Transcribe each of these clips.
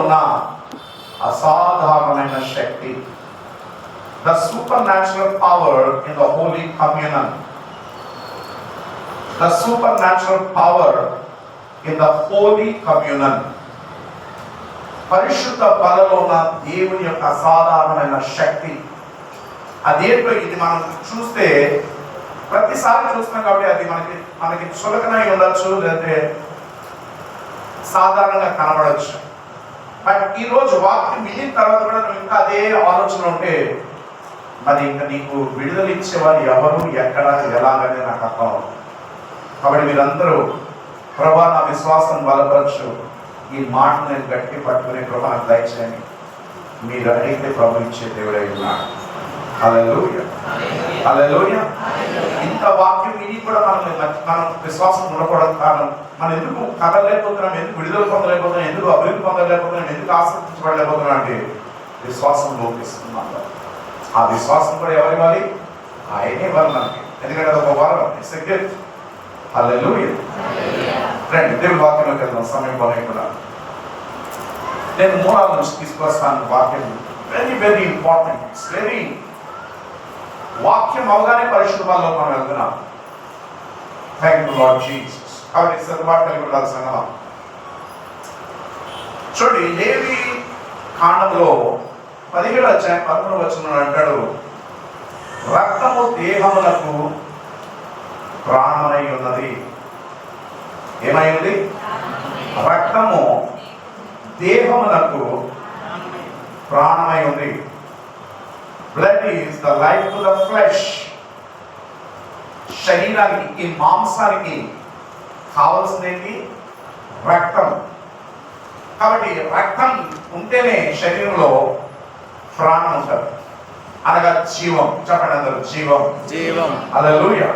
ఉన్న అసాధారణమైన శక్తి, the supernatural power in the Holy Communion, the supernatural power in the Holy Communion. పరిశుద్ధ బలలో ఉన్న దేవుని యొక్క అసాధారణమైన శక్తి అదేంటో ఇది మనం చూస్తే ప్రతిసారి చూస్తున్నాం కాబట్టి అది మనకి చులకనై ఉండొచ్చు, లేదంటే సాధారణంగా కనబడచ్చు. బట్ ఈరోజు వాక్యం వినిన తర్వాత కూడా నువ్వు ఇంకా అదే ఆలోచన ఉంటే మరి ఇంకా నీకు విడుదల ఇచ్చేవారు ఎవరు, ఎక్కడ, ఎలాగనే నాకు అర్థం. కాబట్టి మీరందరూ ప్రభా నా విశ్వాసం బలపరచు, ఈ మాటను నేను గట్టి పట్టుకునే ప్రభా నాకు దయచేయండి, మీరు అడిగితే ప్రభు ఇచ్చే దేవుడై ఉన్నాడు. హల్లెలూయా, హల్లెలూయా. ఇంత వాక్యం విని కూడా మనం విశ్వాసం ఉండకూడదు. కారణం మనం ఎందుకు కదలలేకపోతున్నాం, ఎందుకు విడుదల పొందలేకపోతున్నాం, ఎందుకు అభివృద్ధి పొందలేకపోతున్నాం, ఎందుకు ఆసక్తించబడలేకపోతున్నాం అంటే విశ్వాసం లోపిస్తున్నాం. ఆ విశ్వాసం కూడా ఎవరి ఇవ్వాలి? ఆయనే ఇవ్వాలి మనకి, ఎందుకంటే అది ఒక వరం. It's a gift. హల్లెలూయా. రండి దేవుడి వాక్యంలోకి వెళ్దాం. సమయం పోలేకుండా నేను మూలాల నుంచి తీసుకొస్తాను వాక్యం. Very very important. It's very వాక్యం అవగానే పరిశుద్ధ బలలో మనం వెళ్తున్నాం. Thank you lord Jesus. కాబట్టి సర్వాటు కలిగి ఉండాల్సిన చూడండి, లేవి కాండంలో 17వ అధ్యాయం 11వ వచనంలో అంటాడు, రక్తము దేహమునకు ప్రాణమై ఉన్నది. ఏమై ఉంది? రక్తము దేహమునకు ప్రాణమై ఉంది. Blood is the life to the flesh. శరీరానికి, ఈ మాంసానికి కావలసినది రక్తం. కాబట్టి రక్తం ఉంటేనే శరీరంలో ప్రాణం ఉంటుంది, అనగా జీవం. చెప్పండి అందరూ, జీవం. జీవం. హల్లెలూయా.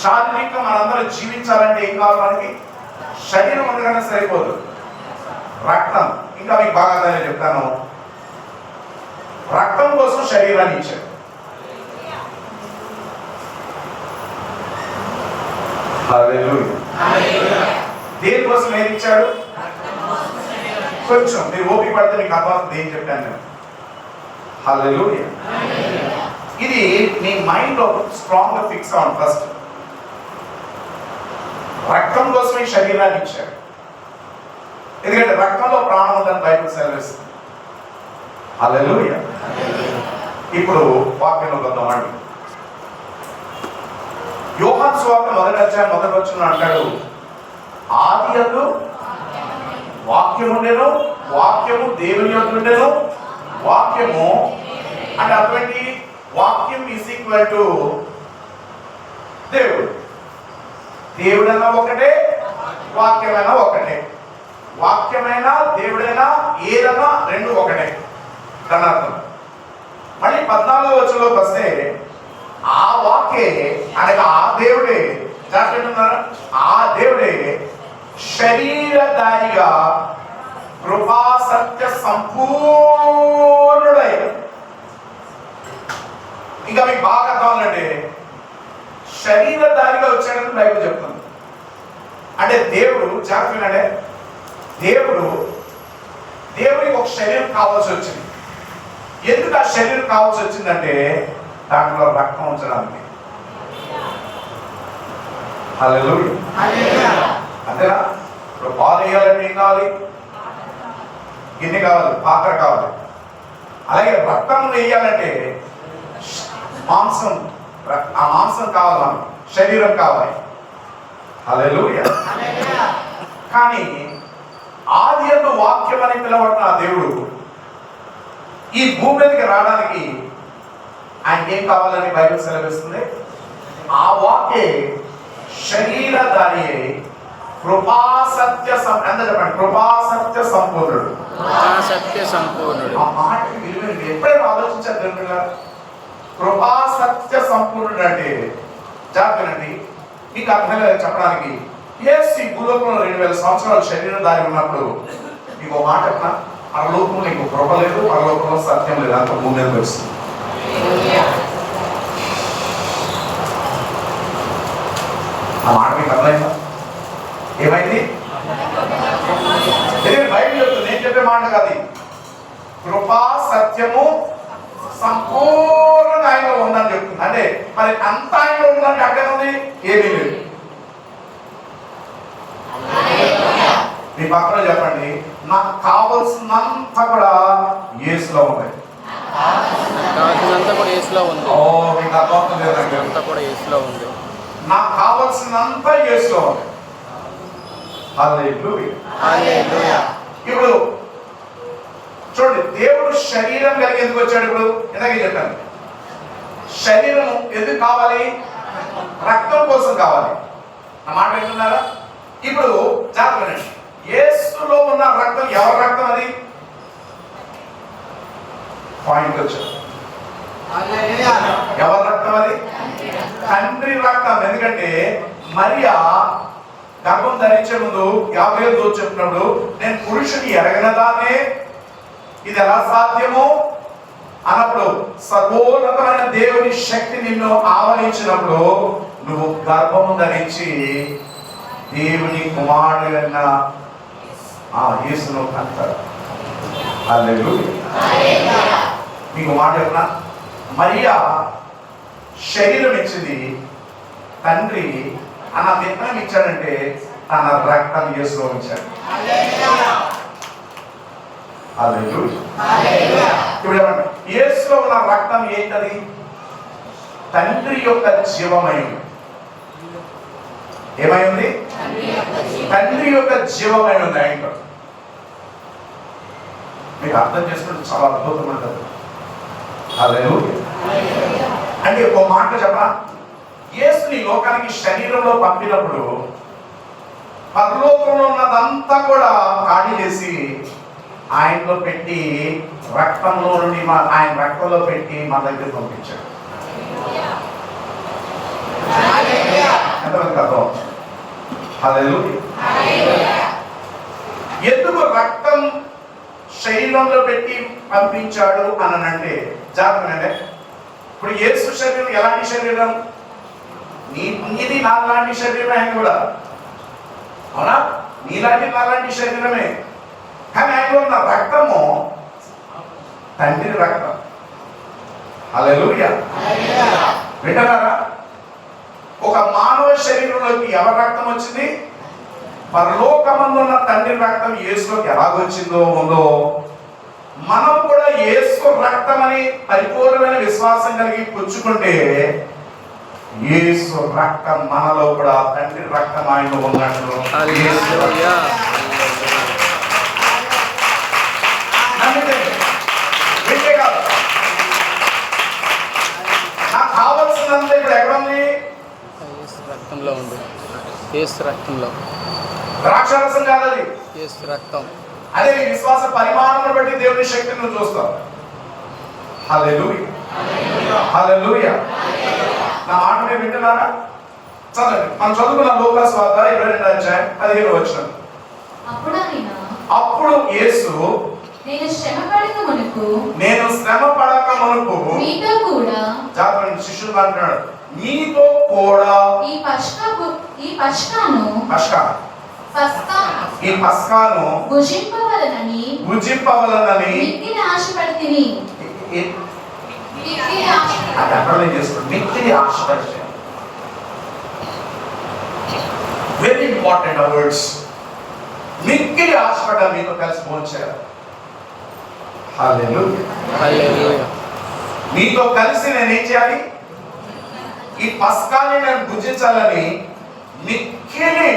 శారీరకంగా మనందరూ జీవించాలంటే ఏం కావాలి మనకి? శరీరం ఉండగానే సరిపోదు, రక్తం. ఇంకా మీకు బాగా నేను చెప్తాను, రక్తం కోసం శరీరాన్ని ఇచ్చాడు. హల్లెలూయా. దేనికోసం ఏది ఇచ్చాడు? కొంచెం మీరు ఓపిక పడితే మీకు అర్థమవుతుంది ఏం చెప్పాను నేను. హల్లెలూయా. ఇది మీ మైండ్ లో స్ట్రాంగ్ గా ఫిక్స్ అవ్వండి. ఫస్ట్ రక్తం కోసమే శరీరాన్ని ఇచ్చాడు, ఎందుకంటే రక్తంలో ప్రాణం ఉందని బైబిల్ సెలవిస్తుంది. హల్లెలూయా. ఇప్పుడు వాక్యంలో వద్దామండి. యోహాను సువార్త 1వ అధ్యాయం 1వ వచనం అంటాడు, ఆదియందు వాక్యము ఉండెను, వాక్యము దేవుని యొద్ద ఉండెను, వాక్యము అంటే అటువంటి వాక్యం ఈజ్ ఈక్వల్ టు దేవుడు. దేవుడైనా ఒకటే, వాక్యమైనా ఒకటే. వాక్యమైనా దేవుడైనా ఏదైనా రెండు ఒకటే దాని అర్థం. మళ్ళీ 14వ వచనంలోకి వస్తే ఆ వాక్యే అనగా ఆ దేవుడే, ఆ దేవుడే శరీరధారిగా కృపా సత్య సంపూర్ణుడై. ఇంకా మీకు బాగా అర్థమవుతుందంటే శరీరధారిగా వచ్చాడని బైబిల్ చెప్తుంది. అంటే దేవుడు జాగ్రత్త, దేవుడికి ఒక శరీరం కావాల్సి వచ్చింది. ఎందుకు ఆ శరీరం కావాల్సి వచ్చిందంటే దాంట్లో రక్తం ఉంచడానికి. హల్లెలూయా. అంతేనా? ఇప్పుడు పాలు వేయాలంటే ఏం కావాలి? గిన్నె కావాలి, పాత్ర కావాలి. అలాగే రక్తం వేయాలంటే మాంసం, ఆ మాంసం కావాలి, మనకు శరీరం కావాలి. హల్లెలూయా. కానీ ఆదియందు వాక్యం అని పిలవబడిన ఆ దేవుడు ఈ భూమి మీదకి రావడానికి ఆయనకి ఏం కావాలని బైబిల్ సెలవిస్తుంది? ఆ వాక్యే శరీరధారి కృపా సత్య చెప్పండి, కృపా సత్య సంపూర్ణుడు. ఆ మాటకి విలువ ఎప్పుడైనా ఆలోచించారు తెలుగుగా? కృపా సత్య సంపూర్ణుడు అంటే జాగ్రత్త, మీకు అర్థం చెప్పడానికి ఈ భూలోకంలో 2000 సంవత్సరాలు శరీరధారి ఉన్నప్పుడు మీకు ఒక మాట చెప్పిన, పరలోకంలో నీకు కృప లేదు, పరలోకంలో సత్యం లేదు, అంత భూమి మీద వస్తుంది. ఆ మాట మీకు అర్థమైందా? ఏమైంది? బైబిల్ చెప్తుంది మాట కాదు. కృపా సత్యము సంపూర్ణంగా ఆయనలో ఉందని చెప్తుంది. అంటే మరి అంత ఆయనలో ఉందంటే అక్కడ ఉంది ఏమీ లేదు. మీ పక్కన చెప్పండి, నాకు కావలసినంత కూడా యేసులో ఉంది. ఓ మీకు అర్థం లేదండి, నాకు కావలసినంత యేసులో ఉంది. హల్లెలూయా. ఇప్పుడు చూడండి, దేవుడు శరీరం కలిగి ఎందుకు వచ్చాడు? ఇప్పుడు ఇందాకే చెప్పాను, శరీరం ఎందుకు కావాలి? రక్తం కోసం కావాలి. నా మాట వింటున్నారా? ఇప్పుడు జాగ్రత్త, యేసులో ఉన్న రక్తం ఎవరి రక్తం? అది పాయింట్ వచ్చాడు. ఎవరి రక్తం? అది తండ్రి రక్తం. ఎందుకంటే మరియా గర్భం ధరించే ముందు గాబ్రియెలు దూత చెప్పినప్పుడు, నేను పురుషుని ఎరగనదానే, ఇది ఎలా సాధ్యము అన్నప్పుడు, సర్వోన్నతమైన దేవుని శక్తి నిన్ను ఆవరించినప్పుడు నువ్వు గర్భము ధరించి దేవుని కుమారుడైన యేసును అంటారు. హల్లెలూయా. మీకు మాట చెప్పనా, మరియా శరీరం ఇచ్చింది, తండ్రి అన్న విత్తనం ఇచ్చాడంటే తన రక్తం యేసులో ఉంచాడు. ఇప్పుడు ఏమంటే యేసులో ఉన్న రక్తం ఏంటది? తండ్రి యొక్క జీవమైంది. ఏమైంది? తండ్రి యొక్క జీవమై ఉంది ఆయనలో. మీకు అర్థం చేసుకుంటే చాలా అద్భుతమైనది. హల్లెలూయా. అంటే ఒక మాట చెప్పనా, యేసుని లోకానికి శరీరంలో పంపినప్పుడు పరలోకంలో ఉన్నదంతా కూడా ఖాళీ చేసి ఆయనలో పెట్టి, రక్తంలో నుండి ఆయన రక్తంలో పెట్టి మన దగ్గర పంపించాడు. ఎంతమందికి అర్థం? హల్లెలూయా. ఎందుకు రక్తం శరీరంలో పెట్టి పంపించాడు అని అంటే జాగ్రత్త. ఇప్పుడు యేసు శరీరం ఎలాంటి శరీరం? నీది నాలాంటి శరీరమే. ఆయన కూడా అవునా, నీలాంటి నాలాంటి శరీరమే. కానీ ఆయనలో ఉన్న రక్తము తండ్రి రక్తం. హల్లెలూయా. వింటున్నారా? ఒక మానవ శరీరంలోకి ఎవరి రక్తం వచ్చింది? పరలోకమందు ఉన్న తండ్రి రక్తం యేసులోకి ఎలాగొచ్చిందో ఉందో, మనం కూడా యేసు రక్తం అని పరిపూర్ణమైన విశ్వాసం కలిగి పుచ్చుకుంటే యేసు రక్తం మనలో కూడా తండ్రి రక్తం ఆయనలో ఉన్నట్లు. నాకు కావలసినంత ఇప్పుడు ఎక్కడ ఉంది? రక్తంలో ఉంది. యేసు రక్తంలో. ద్రాక్షారసం కాదు అది, యేసు రక్తం. అదే నీ విశ్వాస పరిమాణం బట్టి దేవుని శక్తిని నువ్వు చూస్తావు. హల్లెలూయా. హల్లెలూయా. నా మాట మీరు వింటున్నారా? చదవండి. మనం చదువుకున్న లూకా సువార్త 22వ అధ్యాయం 15వ వచనం. అప్పుడు యేసు, నేను శ్రమ పడక మునుపు మీతో కూడా, జాగ్రత్త, శిష్యులు అంటున్నాడు, మీతో కూడా ఈ పస్కాను భుజింపవలనని మిక్కిలి ఆశపడితిని. Very important words. మిక్కిలి ఆశపడ్డా మీతో కలిసి భోంచేయాలి. హల్లెలూయా. మీతో కలిసి నేనేం చేయాలి? ఈ పస్కాని నేను భుజించాలని మిక్కిలి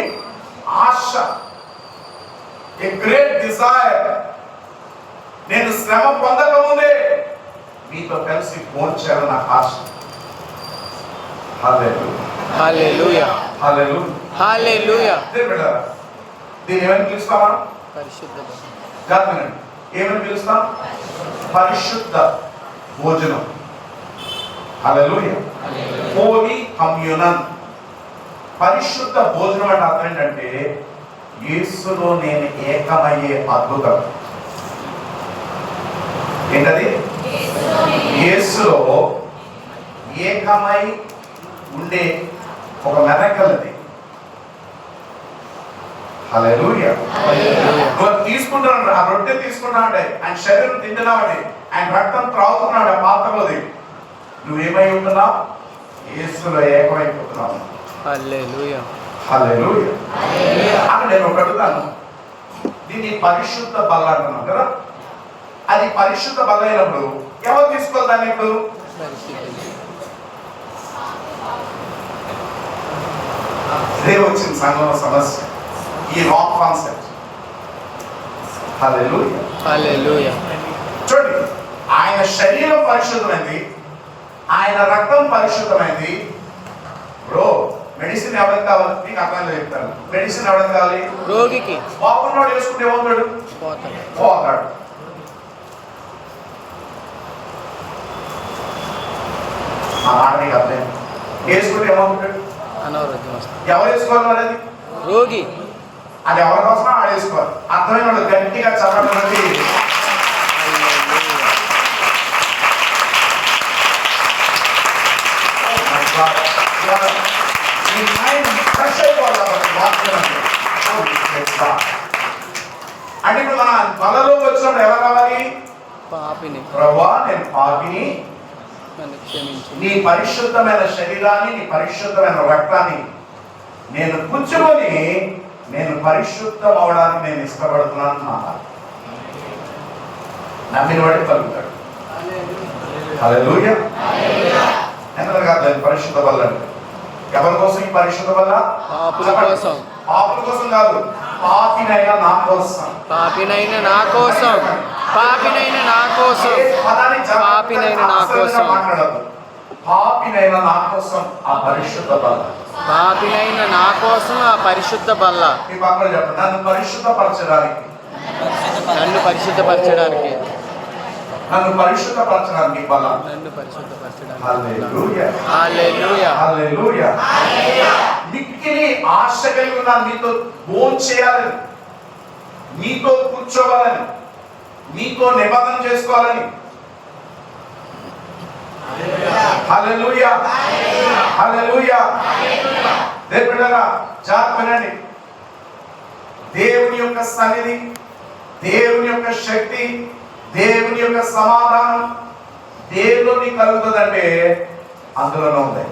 ఆశ, ఏ గ్రేట్ డిజైర్. నేను శ్రమ పొందకముందే మీతో కలిసి భోంచేయాలని నాకు ఆశ. హల్లెలూయా. హల్లెలూయా. హల్లెలూయా. దీన్ని ఏమని పిలుస్తామా? పరిశుద్ధ. జాగ్రత్త, ఏమని పిలుస్తాం? పరిశుద్ధ భోజనం. హల్లెలూయా. హోలీ కమ్యూనన్. పరిశుద్ధ భోజనం అంటే అర్థం ఏంటంటే యేసులో నేను ఏకమయ్యే అద్భుతం. ఏంటది? యేసులో ఏకమై ఉండే ఒక మెరకల్ అది. హల్లెలూయా. హల్లెలూయా. నువ్వు తీసుకుంటున్నాడు, ఆ రొట్టె తీసుకున్నాడు, ఆయన శరీరం తింటున్నావండి, ఆయన రక్తం త్రాగుతున్నాడు ఆ పాత్రలోది. నువ్వేమై ఉంటున్నావు? యేసులో ఏకమైపోతున్నావు. హల్లెలూయా. హల్లెలూయా. అక్కడ నేను ఒకటి అడుగుతాను, దీన్ని పరిశుద్ధ బల్ల అంటున్నాం కదా, అది పరిశుద్ధ బల్ల అయినప్పుడు ఎవరు తీసుకోవాలి దాన్ని? ఇప్పుడు ఇదే వచ్చింది సంఘంలో సమస్య, ఈ రాంగ్ కాన్సెప్ట్. హల్లెలూయా. హల్లెలూయా. చూడండి, ఆయన శరీరం పరిశుద్ధమైంది, ఆయన రక్తం పరిశుద్ధమైంది. బ్రో, మెడిసిన్ ఎవరికి కావాలి? నీకు అర్థం చెప్తాను. మెడిసిన్ ఎవరికి కావాలి? రోగికి. బాగున్నాడు వేసుకుంటే ఏమవుతాడు? పోతాడు. ఆ మాట నీకు అర్థం వేసుకుంటే ఏమవుతాడు? అనారోగ్యం వస్తుంది. ఎవరు వేసుకోవాలి మరి? అది రోగి. అది ఎవరి కోసం ఆడేసుకోవాలి. అర్థమైన వాళ్ళు గట్టిగా చదవడానికి. అంటే ఇప్పుడు మన బలలో వచ్చినప్పుడు ఎలా కావాలి? పాపిని. ప్రభువా, నేను పాపిని, నన్ను క్షమించు. నీ పరిశుద్ధమైన శరీరాన్ని, నీ పరిశుద్ధమైన రక్తాన్ని నేను పుచ్చుకొని నేను పరిశుద్ధం అవడానికి నేను ఇష్టపడుతున్నాను మాట. నమ్మిన వాడి కలుగుతాడు. హల్లెలూయా. ఎంత కాదు పరిశుద్ధ బల్ల అంటే. ఎవరి కోసం ఈ పరిశుద్ధ బల్ల? పాపుల కోసం. పాపుల కోసం కాదు, పాపినైన నా కోసం. పాపినైన నా కోసం. పాపినైన నా కోసం. పాపినైన నా కోసం. మాట్లాడదు. పాపినైన నా కోసం ఆ పరిశుద్ధ బల్ల. పాపినైన నా కోసం ఆ పరిశుద్ధ బల్ల. మీ పక్కన చెప్పండి, నన్ను పరిశుద్ధపరచడానికి. నన్ను పరిశుద్ధపరచడానికి. నన్ను పరిశుద్ధపరచడానికి బల్ల. నన్ను పరిశుద్ధపరచడానికి. హల్లెలూయా. హల్లెలూయా. హల్లెలూయా. మిక్కిలి ఆశ కలిగి ఉన్నాను మీతో భోజనం చేయాలని, మీతో కూర్చోవాలని, మీతో నిబంధన చేసుకోవాలని. హల్లెలూయా. హల్లెలూయా. దేవుడా, జాగ్రత్త వినండి. దేవుని యొక్క సన్నిధి, దేవుని యొక్క శక్తి, దేవుని యొక్క సమాధానం దేవుని కలుగుతుందంటే అందులోనే ఉంది.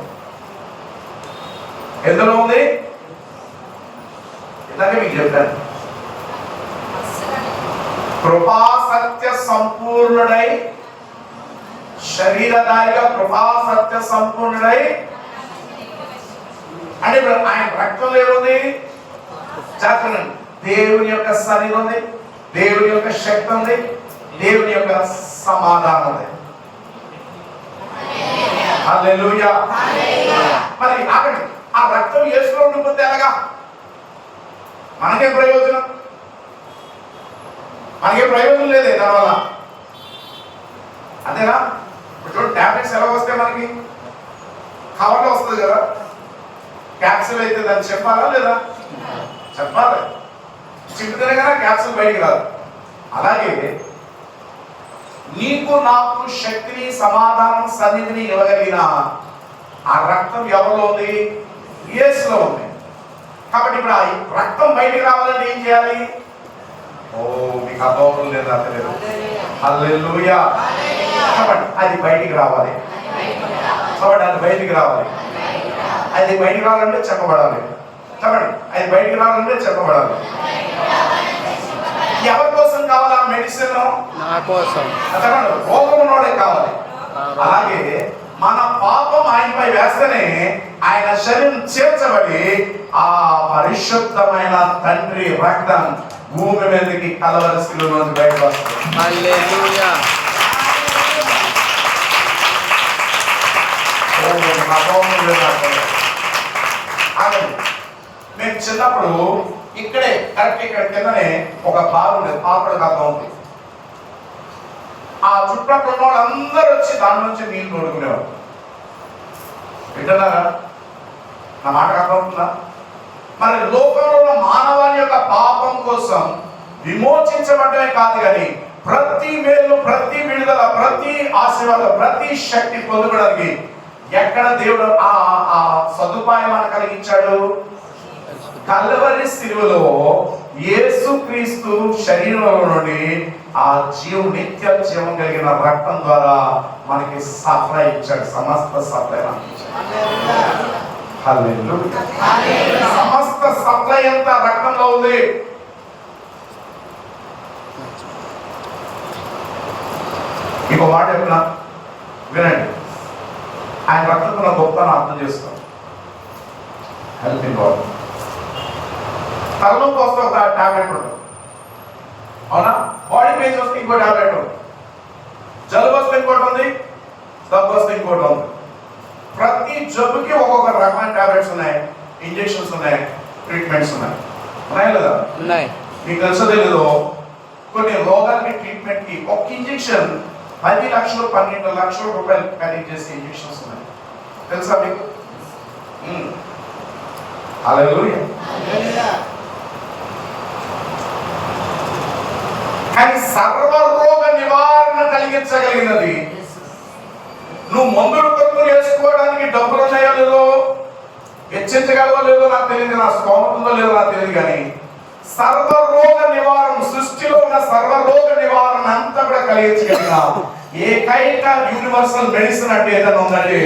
ఎందులో ఉంది? ఇందాకే మీకు చెప్పాను, కృపా సత్య సంపూర్ణుడై, శరీరధారిగా కృపా సత్య సంపూర్ణుడై. అంటే ఇప్పుడు ఆయన రక్తంలో ఏముంది? చెప్పండి, దేవుని యొక్క సన్నిధి ఉంది, దేవుని యొక్క శక్తి ఉంది, దేవుని యొక్క సమాధానం ఉంది. హల్లెలూయా. మరి ఆగండి, ఆ రక్తం యేసులో ఉండిపోతే ఎలాగా? మనకే ప్రయోజనం? మనకే ప్రయోజనం లేదే దానివల్ల. అంతేనా? ఇప్పుడు టాబ్లెట్స్ ఎలా వస్తాయి మనకి? కవర్లో వస్తుంది కదా. క్యాప్సూల్ అయితే దాన్ని చెప్పాలా లేదా? చెప్పాలి. చెప్తేనే కదా క్యాప్సూల్ బయటికి రాదు. అలాగే నీకు నాకు శక్తిని, సమాధానం, సన్నిధిని ఇవ్వగలిగిన ఆ రక్తం ఎవరిలో ఉంది? యేసులో ఉంది. కాబట్టి ఇప్పుడు ఆ రక్తం బయటికి రావాలంటే ఏం చేయాలి? ఓ, మీకు అర్థం లేదా? తెలియదు. హల్లెలూయా. కాబట్టి అది బయటికి రావాలి. కాబట్టి అది బయటికి రావాలి. అది బయటికి రావాలంటే చెప్పబడాలి. చెప్పండి, అది బయటికి రావాలంటే చెప్పబడాలి. ఎవరి కోసం కావాలి ఆ మెడిసిన్? నా కోసం. చెప్పండి, రోగం ఉన్నోడే కావాలి. అలాగే మన పాపం ఆయనపై వేస్తేనే ఆయన శరీరం చేర్చబడి ఆ పరిశుద్ధమైన తండ్రి రక్తం భూమి మీదకి కలవరి శిలువ నుంచి బయటకు వస్తుంది. హల్లెలూయా. మేము చిన్నప్పుడు ఇక్కడే కరెక్ట్ ఇక్కడ కిందనే ఒక బావి ఉండేది, పాపడు కాక ఉంది. ఆ చుట్టుపక్కల ఉన్న వాళ్ళందరూ వచ్చి దాని నుంచి నీళ్లు తోడుకునేవారు. వింటున్నారా? నా మాట అర్థమవుతుందా? మరి లోకంలో ఉన్న మానవాళి యొక్క పాపం కోసం విమోచించబడమే కాదు కానీ ప్రతి మేలు, ప్రతి విడుదల, ప్రతి ఆశీర్వాదం, ప్రతి శక్తి పొందుకోవడానికి ఎక్కడ దేవుడు ఆ సదుపాయం మనకు కలిగించాడు? కల్వరి శిలువలో యేసుక్రీస్తు శరీరంలో నుండి ఆ నిత్య జీవం కలిగిన రక్తం ద్వారా మనకి సప్లై ఇచ్చాడు. సమస్త సప్లై సమస్త సప్లై అంతా రక్తంలో ఉంది. ఇంకో మాట చెప్పిన వినండి, ఆయన రక్తంలో గొప్పను అర్థం చేస్తాం. Helping God. తలనొప్పి వస్తే ఒక టాబ్లెట్ ఉంటుంది, అవునా? బాడీ పెయిన్స్ వస్తే ఇంకో టాబ్లెట్ ఉంది, జలుబు వస్తే ఇంకోటి ఉంది, దగ్గు వస్తే ఇంకోటి ఉంది. ప్రతి జబ్బుకి ఒక్కొక్క రకమైన టాబ్లెట్స్ ఉన్నాయి, ఇంజెక్షన్స్ ఉన్నాయి, ట్రీట్మెంట్స్ ఉన్నాయి. ఉన్నాయా లేదా? ఉన్నాయి. మీకు తెలుసో తెలీదు, కొన్ని రోగాలకి ట్రీట్మెంట్ కి ఒక ఇంజెక్షన్ 10 లక్షలు 12 లక్షల రూపాయలు ఖరీదు చేసే ఇంజెక్షన్స్ ఉన్నాయి. తెలుసా మీకు? హల్లెలూయా. కానీ సర్వరోగ నివారణ కలిగించగలిగినది. నువ్వు మందులు కొనుగోలు వేసుకోవడానికి డబ్బులు ఉన్నాయో లేదో, వెచ్చించగలవో లేదో నాకు తెలియదు, నా స్తోమత ఉందో లేదో నాకు తెలియదు, కానీ సర్వరోగ నివారణ, సృష్టిలో ఉన్న సర్వరోగ నివారణ అంతా కూడా కలిగించగలిగిన ఏకైక యూనివర్సల్ మెడిసిన్ అంటే ఏదైనా ఉందంటే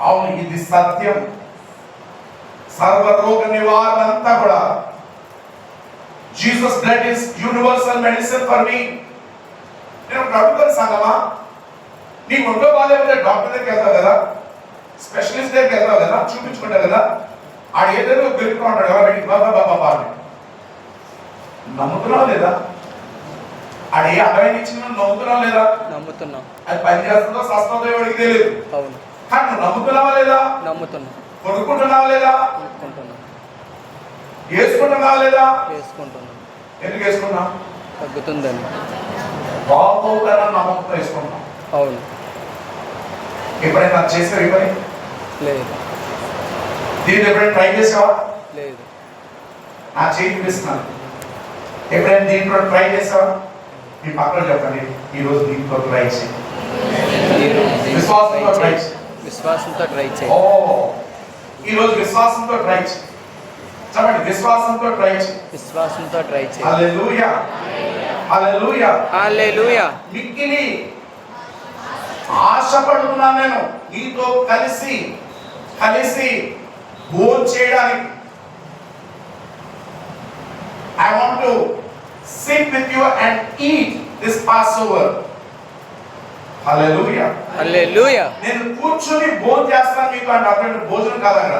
అవును, ఇది సత్యం. సర్వరోగ నివారణ అంతా కూడా Jesus blood is universal medicine for me. నేను అడుగుతాను సంగమా, నీకు ఒంట్లో బాగాలేకపోతే డాక్టర్ దగ్గరికి వెళ్తావు కదా, స్పెషలిస్ట్ దగ్గరికి వెళ్తావు కదా, చూపించుకుంటావు కదా. ఆడు ఏదైనా గెలుపుకుంటాడు కదా, బయటికి బాబా బాబా బాబా నమ్ముతున్నావు లేదా? ఆడు ఏ అడవైన ఇచ్చిన నమ్ముతున్నావు లేదా? నమ్ముతున్నాం. అది పని చేస్తుందో సస్తుందో ఎవరికి తెలియదు. అవును. కానీ నువ్వు నమ్ముతున్నావా లేదా? నమ్ముతున్నాం. కొనుక్కుంటున్నావా లేదా? కొనుక్కుంటున్నాం. వేసుకుంటున్నావా లేదా? వేసుకుంటున్నాం. ఎందుకు వేసుకున్నాం? తగ్గుతుందని. బాగోగానే నమ్మకంతో వేసుకుంటాం. అవును. ఎప్పుడైనా చేసావు ఈ పని? లేదు. దీన్ని ఎప్పుడైనా ట్రై చేసావా? లేదు. నా చేయి చూపిస్తున్నాను. ఎప్పుడైనా దీంట్లో ట్రై చేసావా? మీ పక్కన చెప్పండి, ఈరోజు దీంట్లో ట్రై చేయి. విశ్వాసంతో ట్రై చేయి. విశ్వాసంతో ట్రై చేయి. ఓ, ఈరోజు విశ్వాసంతో ట్రై చేయి. చెప్పండి, విశ్వాసంతో ట్రై చేయి. విశ్వాసంతో ట్రై చేయి. హల్లెలూయా, హల్లెలూయా, హల్లెలూయా. మిక్కిలి ఆశపడుతున్నాను నేను నీతో కలిసి భోజనం చేయడానికి. I want to sit with you and eat this Passover. Hallelujah. హల్లెలూయా. నేను కూర్చొని భోజనం చేస్తాను మీకు అంటే అటువంటి భోజనం కాదు అక్కడ.